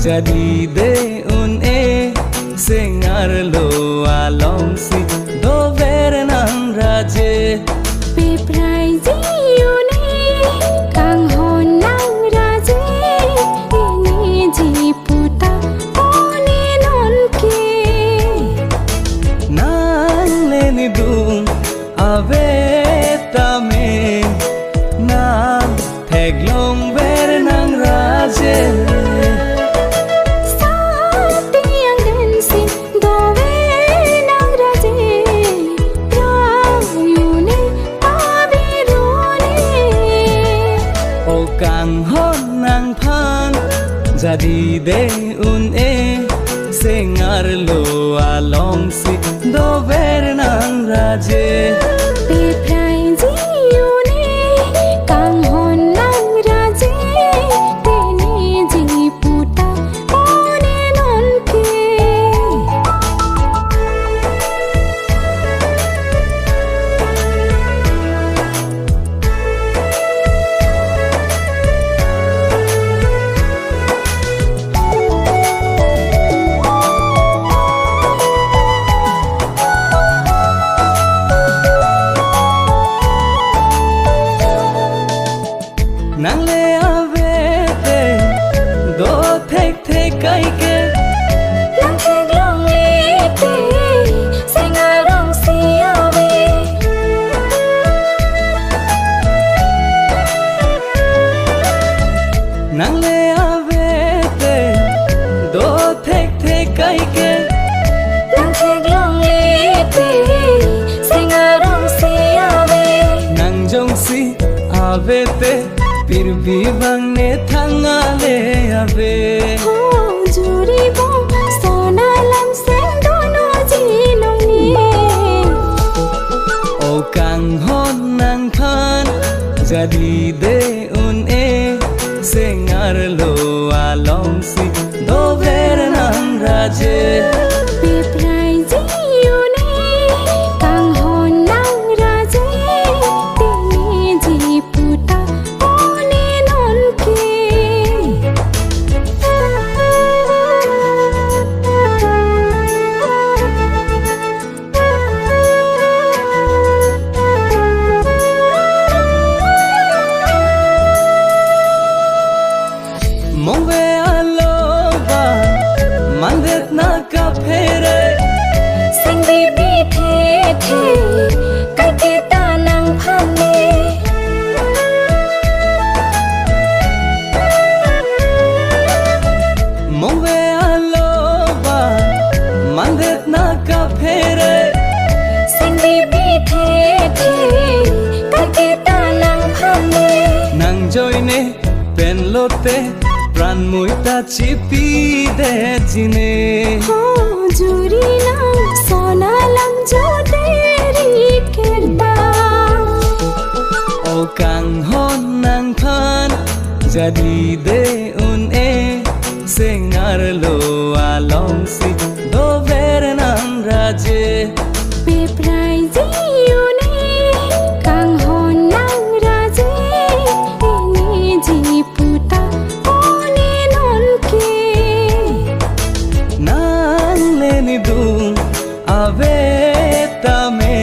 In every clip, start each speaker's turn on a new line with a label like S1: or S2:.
S1: Jadi de un sengar lo along si do nang raje
S2: Pi prai ji une kang hon nang raje ini ji puta one non ke
S1: nang leni dung ave tame nang theglong nang raje Càng hôn nàng phan jadi de un sengar lo along si do nang raje
S2: Pi prai ji une kang hon nang raje teni ji puta one non ke
S1: nang le ave te do thek kai ke
S2: nang thek long le te sengarong si ave
S1: nang le ave te do thek kai ke
S2: nang thek long le te sengarong si ave
S1: nang jong si ave te फिर भी बंगने थंगा ले आवे
S2: हो जुरी बो सोना लम से दोनों जीनों ने
S1: ओ Kong hon nang phan jadi de un sengar lo along si do nang raje
S2: Pi prai ji une kang hon nang raje teni ji puta one non ke
S1: mong ve alo ba mandet na ka phere
S2: sinh bi bi the cái ke ta nang phan ne
S1: mong ve alo ba mandet na ka phere
S2: sinh bi bi the cái ke ta nang phan ne
S1: nang joine pen lote pran mui ta chipi de jine
S2: हो जुरी नंग सोना लम जो तेरी किरदा
S1: o kang hon nang phan jadi de un sengar lo along si do nang raje
S2: Pi prai ji une kang hon nang raje ini ji puta one non ke
S1: nang leni dung ave tame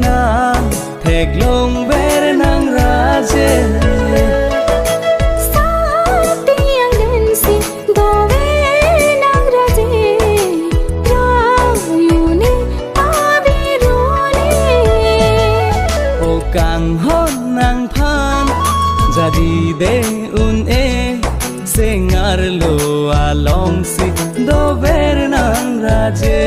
S1: nang theglong nang raje
S2: sa tiang den si do nang raje une avirone
S1: o kang hon nang phan jadi de un sengar lo along si do nang raje